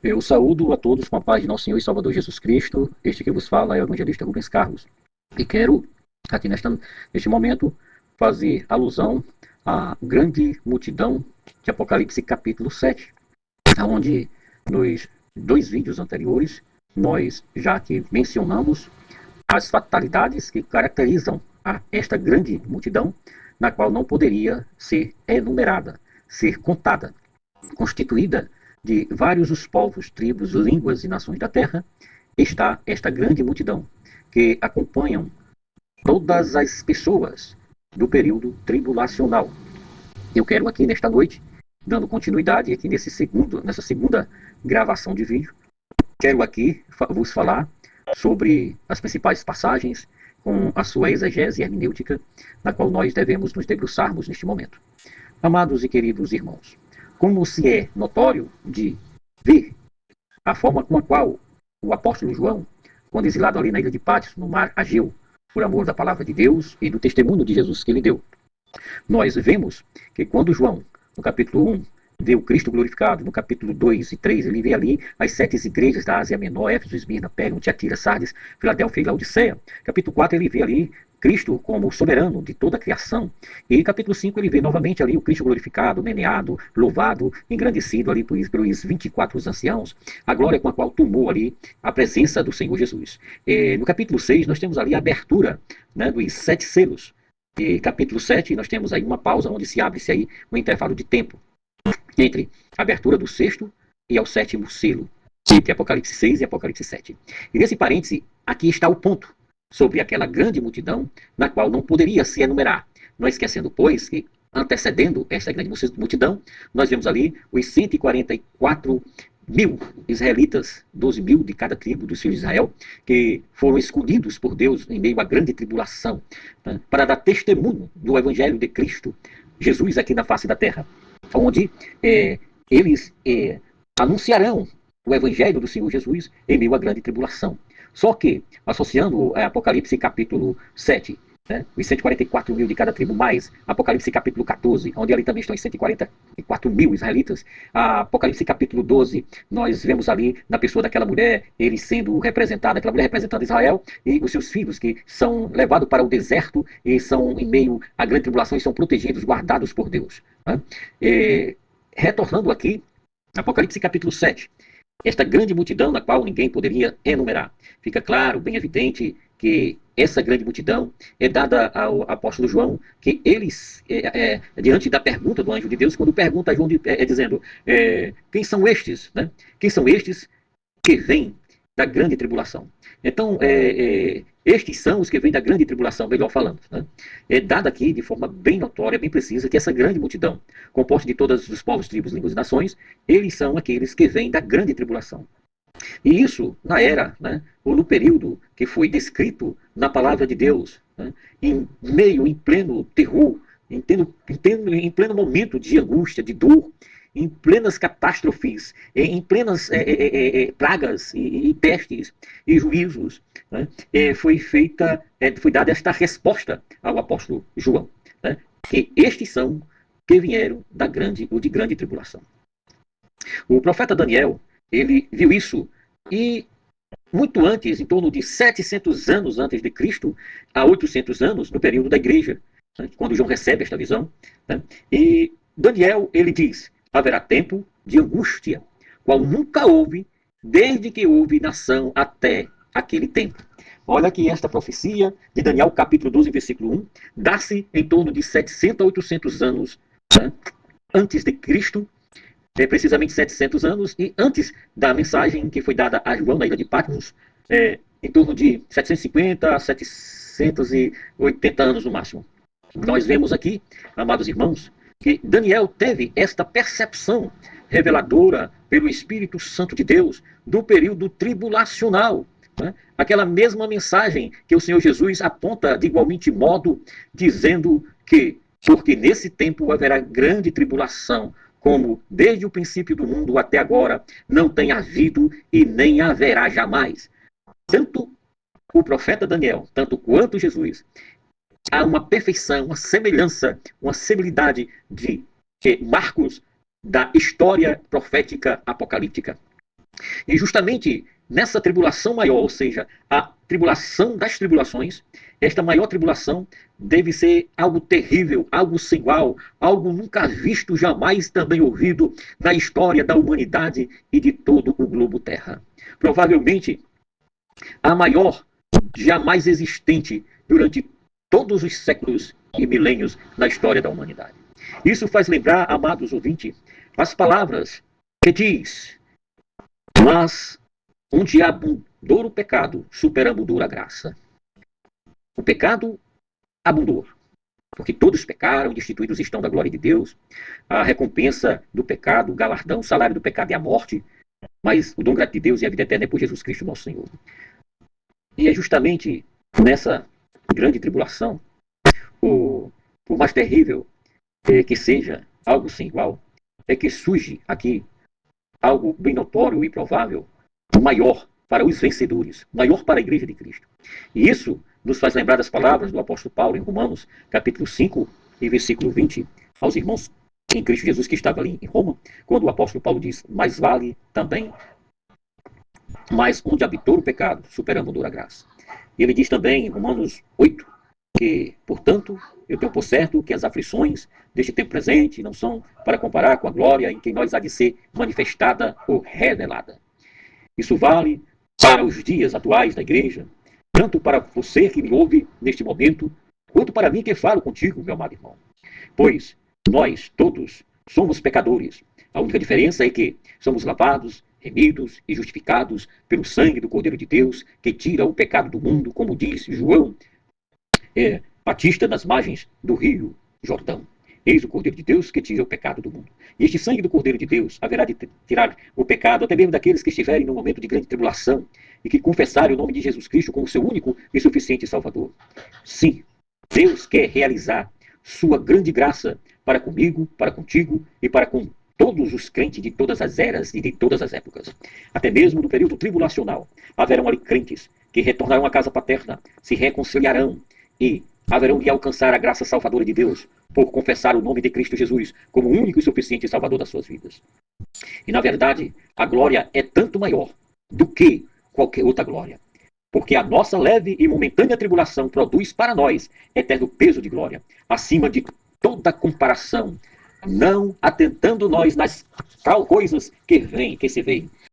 Eu saúdo a todos com a paz de nosso Senhor e Salvador Jesus Cristo. Este que vos fala é o evangelista Rubens Carlos. E quero, aqui neste momento, fazer alusão à grande multidão de Apocalipse capítulo 7, onde nos dois vídeos anteriores nós já que mencionamos as fatalidades que caracterizam esta grande multidão, na qual não poderia ser enumerada, ser contada, constituída de vários os povos, tribos, línguas e nações da terra, está esta grande multidão que acompanham todas as pessoas do período tribulacional. Eu quero aqui nesta noite, dando continuidade aqui nessa segunda gravação de vídeo, quero aqui vos falar sobre as principais passagens com a sua exegese hermenêutica, na qual nós devemos nos debruçarmos neste momento. Amados e queridos irmãos, como se é notório de ver a forma com a qual o apóstolo João, quando exilado ali na ilha de Patmos, no mar Ageu, por amor da palavra de Deus e do testemunho de Jesus que ele deu, nós vemos que quando João, no capítulo 1, vê o Cristo glorificado, no capítulo 2 e 3, ele vê ali as 7 igrejas da Ásia Menor, Éfeso, Esmirna, Pérgamo, Tiatira, Sardes, Filadélfia e Laodiceia. Capítulo 4, ele vê ali Cristo como soberano de toda a criação. E capítulo 5, ele vê novamente ali o Cristo glorificado, meneado, louvado, engrandecido ali pelos 24 anciãos, a glória com a qual tomou ali a presença do Senhor Jesus. E no capítulo 6, nós temos ali a abertura, né, dos 7 selos. E capítulo 7, nós temos aí uma pausa onde se abre-se aí um intervalo de tempo entre a abertura do sexto e ao sétimo selo, entre Apocalipse 6 e Apocalipse 7. E nesse parêntese, aqui está o ponto sobre aquela grande multidão, na qual não poderia se enumerar. Não esquecendo, pois, que antecedendo esta grande multidão, nós vemos ali os 144 mil israelitas, 12 mil de cada tribo dos filhos de Israel, que foram escolhidos por Deus em meio à grande tribulação, né, para dar testemunho do evangelho de Cristo Jesus aqui na face da terra, onde eles anunciarão o evangelho do Senhor Jesus em meio à grande tribulação. Só que, associando Apocalipse capítulo 7, né, os 144 mil de cada tribo, mais Apocalipse capítulo 14, onde ali também estão os 144 mil israelitas, Apocalipse capítulo 12, nós vemos ali na pessoa daquela mulher, ele sendo representada, aquela mulher representando Israel, e os seus filhos que são levados para o deserto e são em meio à grande tribulação e são protegidos, guardados por Deus. Né? E, retornando aqui, Apocalipse capítulo 7, esta grande multidão na qual ninguém poderia enumerar. Fica claro, bem evidente, que essa grande multidão é dada ao apóstolo João, que eles, diante da pergunta do anjo de Deus, quando pergunta a João, dizendo, quem são estes? Né? Quem são estes que vêm da grande tribulação? Então, estes são os que vêm da grande tribulação, melhor falando. Né? É dado aqui de forma bem notória, bem precisa, que essa grande multidão, composta de todos os povos, tribos, línguas e nações, eles são aqueles que vêm da grande tribulação. E isso na era, né, ou no período que foi descrito na palavra de Deus, né, em pleno terror, em pleno momento de angústia, de dor, em plenas catástrofes, em plenas pragas e pestes e juízos, né, foi dada esta resposta ao apóstolo João, né, que estes são que vieram de grande tribulação. O profeta Daniel, ele viu isso e muito antes, em torno de 700 anos antes de Cristo, a 800 anos, no período da igreja, né, quando João recebe esta visão, né, e Daniel, ele diz, haverá tempo de angústia, qual nunca houve, desde que houve nação até aquele tempo. Olha que esta profecia de Daniel, capítulo 12, versículo 1, dá-se em torno de 700 a 800 anos, né, antes de Cristo, precisamente 700 anos, e antes da mensagem que foi dada a João na ilha de Patmos, em torno de 750 a 780 anos no máximo. Nós vemos aqui, amados irmãos, que Daniel teve esta percepção reveladora pelo Espírito Santo de Deus do período tribulacional, né? Aquela mesma mensagem que o Senhor Jesus aponta de igualmente modo, dizendo que, porque nesse tempo haverá grande tribulação, como desde o princípio do mundo até agora não tem havido e nem haverá jamais. Tanto o profeta Daniel, tanto quanto Jesus, há uma perfeição, uma semelhança, uma semelhança de marcos da história profética apocalíptica. E justamente nessa tribulação maior, ou seja, a tribulação das tribulações, esta maior tribulação deve ser algo terrível, algo sem igual, algo nunca visto, jamais também ouvido na história da humanidade e de todo o globo Terra. Provavelmente a maior jamais existente durante todos os séculos e milênios na história da humanidade. Isso faz lembrar, amados ouvintes, as palavras que diz: mas onde abundou o pecado, superabundou a graça. O pecado abundou, porque todos pecaram, destituídos estão da glória de Deus. A recompensa do pecado, o galardão, o salário do pecado é a morte, mas o dom gratuito de Deus é a vida eterna por Jesus Cristo, nosso Senhor. E é justamente nessa grande tribulação, por mais terrível que seja, algo sem igual, é que surge aqui algo bem notório e provável, maior para os vencedores, maior para a Igreja de Cristo. E isso nos faz lembrar das palavras do apóstolo Paulo em Romanos, capítulo 5 e versículo 20, aos irmãos em Cristo Jesus que estava ali em Roma, quando o apóstolo Paulo diz: mais vale também, mas onde habitou o pecado, superabundou a graça. E ele diz também em Romanos 8, que, portanto, eu tenho por certo que as aflições deste tempo presente não são para comparar com a glória em que nós há de ser manifestada ou revelada. Isso vale para os dias atuais da igreja, tanto para você que me ouve neste momento, quanto para mim que falo contigo, meu amado irmão. Pois nós todos somos pecadores. A única diferença é que somos lavados, remidos e justificados pelo sangue do Cordeiro de Deus, que tira o pecado do mundo, como disse João Batista nas margens do rio Jordão. Eis o Cordeiro de Deus que tira o pecado do mundo. E este sangue do Cordeiro de Deus haverá de tirar o pecado até mesmo daqueles que estiverem no momento de grande tribulação e que confessarem o nome de Jesus Cristo como seu único e suficiente Salvador. Sim, Deus quer realizar sua grande graça para comigo, para contigo e para com todos os crentes de todas as eras e de todas as épocas. Até mesmo no período tribulacional, haverão ali crentes que retornarão à casa paterna, se reconciliarão e haverão de alcançar a graça salvadora de Deus por confessar o nome de Cristo Jesus como o único e suficiente Salvador das suas vidas. E na verdade, a glória é tanto maior do que qualquer outra glória, porque a nossa leve e momentânea tribulação produz para nós eterno peso de glória, acima de toda comparação, não atentando nós nas coisas que se veem,